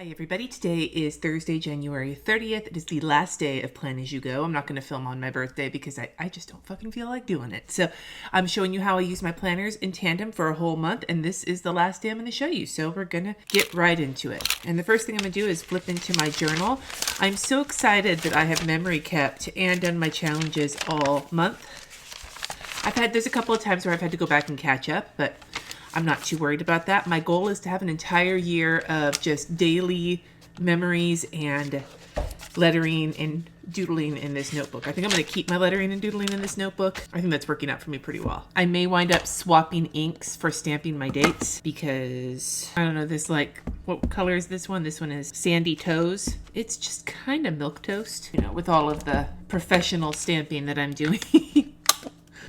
Hi everybody, today is Thursday, January 30th. It is the last day of Plan As You Go. I'm not going to film on my birthday because I just don't fucking feel like doing it. So I'm showing you how I use my planners in tandem for a whole month, and this is the last day I'm going to show you. So we're going to get right into it. And the first thing I'm going to do is flip into my journal. I'm so excited that I have memory kept and done my challenges all month. There's a couple of times where I've had to go back and catch up, but I'm not too worried about that. My goal is to have an entire year of just daily memories and lettering and doodling in this notebook. I think I'm going to keep my lettering and doodling in this notebook. I think that's working out for me pretty well. I may wind up swapping inks for stamping my dates because, I don't know, what color is this one? This one is Sandy Toes. It's just kind of milquetoast, with all of the professional stamping that I'm doing.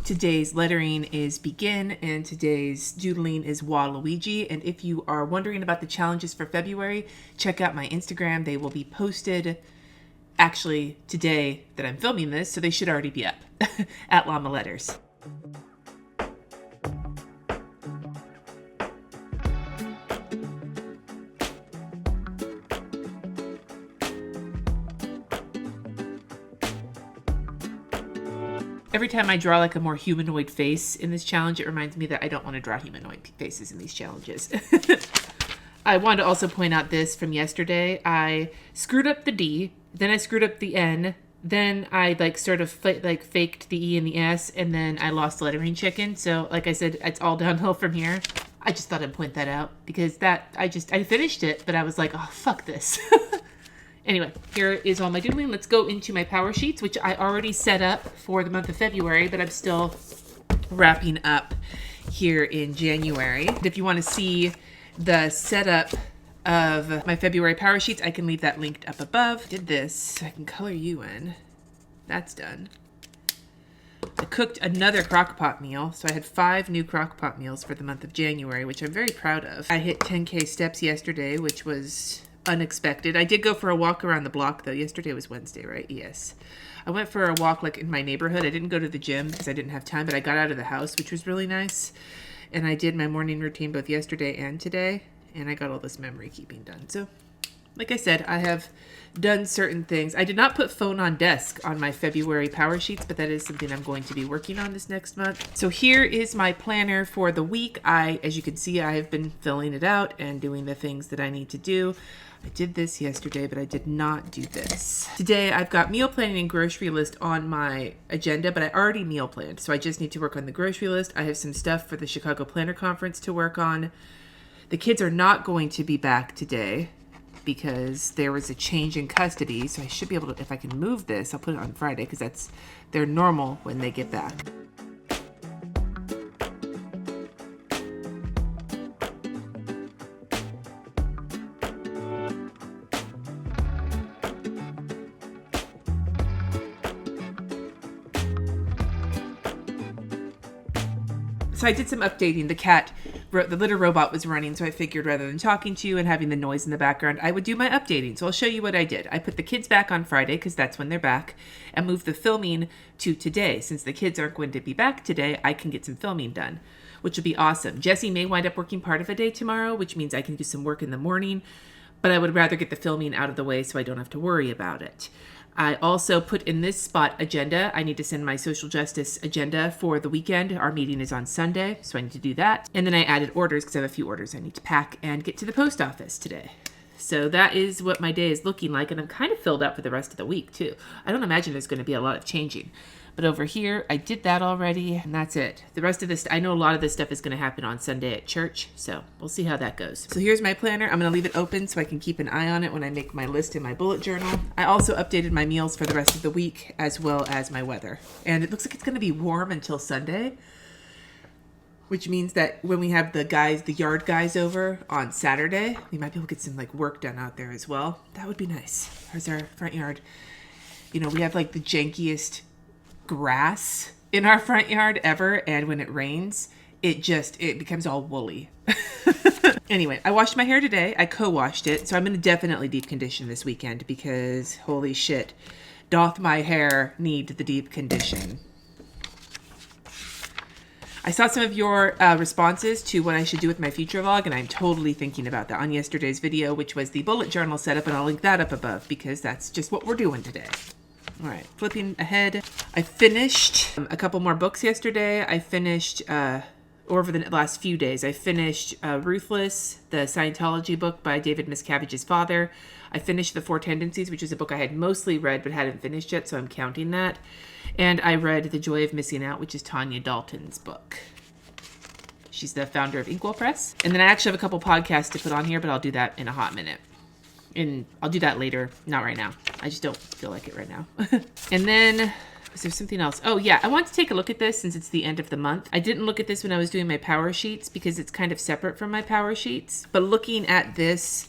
Today's lettering is Begin, and today's doodling is Waluigi. And if you are wondering about the challenges for February, check out my Instagram. They will be posted actually today that I'm filming this, so they should already be up at Llama Letters. Every time I draw like a more humanoid face in this challenge, it reminds me that I don't want to draw humanoid faces in these challenges. I wanted to also point out this from yesterday. I screwed up the D, then I screwed up the N, then I faked the E and the S, and then I lost the lettering chicken. So like I said, it's all downhill from here. I just thought I'd point that out because I finished it, but I was like, oh, fuck this. Anyway, here is all my doodling. Let's go into my power sheets, which I already set up for the month of February, but I'm still wrapping up here in January. If you want to see the setup of my February power sheets, I can leave that linked up above. Did this so I can color you in. That's done. I cooked another crock-pot meal, so I had 5 new crock-pot meals for the month of January, which I'm very proud of. I hit 10K steps yesterday, which was unexpected. I did go for a walk around the block though. Yesterday was Wednesday, right? Yes. I went for a walk like in my neighborhood. I didn't go to the gym because I didn't have time, but I got out of the house, which was really nice. And I did my morning routine both yesterday and today, and I got all this memory keeping done. So, like I said, I have done certain things. I did not put phone on desk on my February power sheets, but that is something I'm going to be working on this next month. So here is my planner for the week. As you can see, I have been filling it out and doing the things that I need to do. I did this yesterday, but I did not do this. Today, I've got meal planning and grocery list on my agenda, but I already meal planned, so I just need to work on the grocery list. I have some stuff for the Chicago Planner Conference to work on. The kids are not going to be back today because there was a change in custody, so I should be able to, if I can move this, I'll put it on Friday because they're normal when they get back. So I did some updating. The litter robot was running, so I figured rather than talking to you and having the noise in the background, I would do my updating. So I'll show you what I did. I put the kids back on Friday, because that's when they're back, and moved the filming to today. Since the kids aren't going to be back today, I can get some filming done, which will be awesome. Jesse may wind up working part of a day tomorrow, which means I can do some work in the morning, but I would rather get the filming out of the way so I don't have to worry about it. I also put in this spot agenda. I need to send my social justice agenda for the weekend. Our meeting is on Sunday, so I need to do that. And then I added orders because I have a few orders I need to pack and get to the post office today. So that is what my day is looking like, and I'm kind of filled up for the rest of the week too. I don't imagine there's going to be a lot of changing. But over here, I did that already, and that's it. The rest of this, I know a lot of this stuff is going to happen on Sunday at church, so we'll see how that goes. So here's my planner. I'm going to leave it open so I can keep an eye on it when I make my list in my bullet journal. I also updated my meals for the rest of the week, as well as my weather. And it looks like it's going to be warm until Sunday, which means that when we have the yard guys over on Saturday, we might be able to get some work done out there as well. That would be nice. Here's our front yard. We have the jankiest grass in our front yard ever, and when it rains it becomes all woolly. Anyway, I washed my hair today. I co-washed it, so I'm going to definitely deep condition this weekend because holy shit, doth my hair need the deep condition. I saw some of your responses to what I should do with my future vlog, and I'm totally thinking about that on yesterday's video, which was the bullet journal setup, and I'll link that up above because that's just what we're doing today. All right, flipping ahead. I finished a couple more books yesterday. I finished, over the last few days, I finished Ruthless, the Scientology book by David Miscavige's father. I finished The Four Tendencies, which is a book I had mostly read but hadn't finished yet, so I'm counting that. And I read The Joy of Missing Out, which is Tanya Dalton's book. She's the founder of Inkwell Press. And then I actually have a couple podcasts to put on here, but I'll do that in a hot minute. And I'll do that later, not right now. I just don't feel like it right now. And then, is there something else? Oh yeah, I want to take a look at this since it's the end of the month. I didn't look at this when I was doing my power sheets because it's kind of separate from my power sheets. But looking at this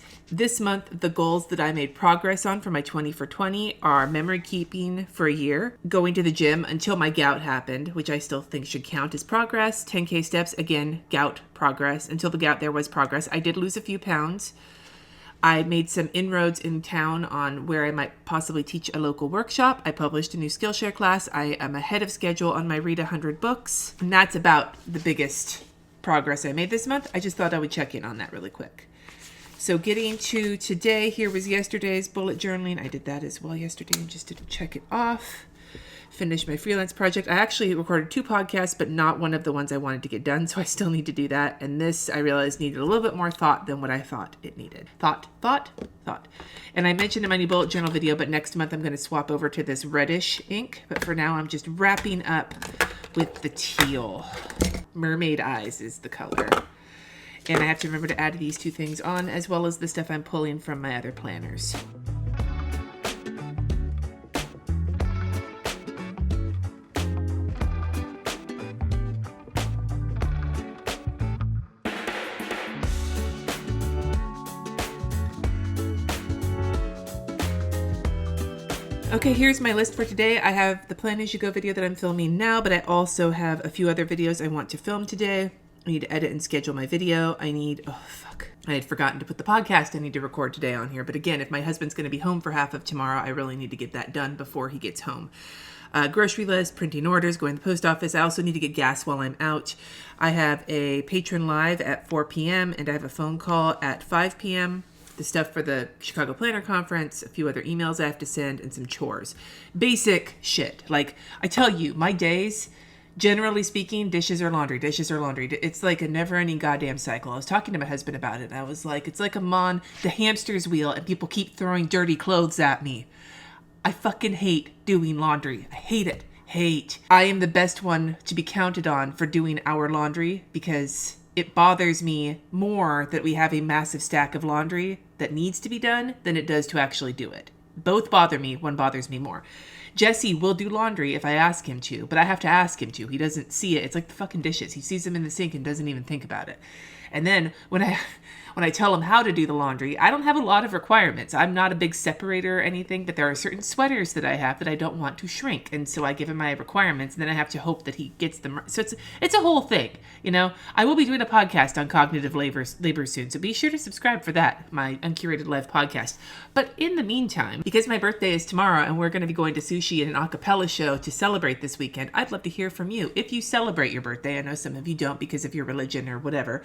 month, the goals that I made progress on for my 20 for 20 are memory keeping for a year, going to the gym until my gout happened, which I still think should count as progress, 10K steps, again, gout progress. Until the gout, there was progress. I did lose a few pounds. I made some inroads in town on where I might possibly teach a local workshop. I published a new Skillshare class. I am ahead of schedule on my Read 100 books. And that's about the biggest progress I made this month. I just thought I would check in on that really quick. So getting to today, here was yesterday's bullet journaling. I did that as well yesterday and just didn't check it off. Finished my freelance project. I actually recorded 2 podcasts, but not one of the ones I wanted to get done, so I still need to do that. And this, I realized, needed a little bit more thought than what I thought it needed. Thought. And I mentioned in my new bullet journal video, but next month I'm going to swap over to this reddish ink. But for now, I'm just wrapping up with the teal. Mermaid Eyes is the color. And I have to remember to add these 2 things on, as well as the stuff I'm pulling from my other planners. Okay, here's my list for today. I have the Plan As You Go video that I'm filming now, but I also have a few other videos I want to film today. I need to edit and schedule my video. I had forgotten to put the podcast I need to record today on here. But again, if my husband's going to be home for half of tomorrow, I really need to get that done before he gets home. Grocery list, printing orders, going to the post office. I also need to get gas while I'm out. I have a patron live at 4 p.m. and I have a phone call at 5 p.m. The stuff for the Chicago Planner Conference, a few other emails I have to send, and some chores. Basic shit. Like, I tell you, my days, generally speaking, dishes or laundry. It's like a never-ending goddamn cycle. I was talking to my husband about it, and I was like, it's like I'm on the hamster's wheel, and people keep throwing dirty clothes at me. I fucking hate doing laundry. I hate it. I am the best one to be counted on for doing our laundry because it bothers me more that we have a massive stack of laundry that needs to be done than it does to actually do it. Both bother me. One bothers me more. Jesse will do laundry if I ask him to, but I have to ask him to. He doesn't see it. It's like the fucking dishes. He sees them in the sink and doesn't even think about it. And then when I tell him how to do the laundry, I don't have a lot of requirements. I'm not a big separator or anything, but there are certain sweaters that I have that I don't want to shrink. And so I give him my requirements, and then I have to hope that he gets them. So it's a whole thing, you know? I will be doing a podcast on cognitive labor soon, so be sure to subscribe for that, my Uncurated Life podcast. But in the meantime, because my birthday is tomorrow and we're going to be going to sushi and an a cappella show to celebrate this weekend, I'd love to hear from you. If you celebrate your birthday, I know some of you don't because of your religion or whatever,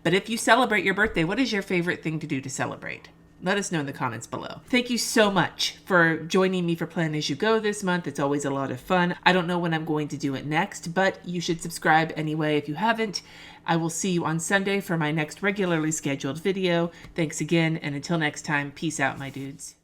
but if you celebrate your birthday, what is your favorite thing to do to celebrate? Let us know in the comments below. Thank you so much for joining me for Plan As You Go this month. It's always a lot of fun. I don't know when I'm going to do it next, but you should subscribe anyway if you haven't. I will see you on Sunday for my next regularly scheduled video. Thanks again, and until next time, peace out, my dudes.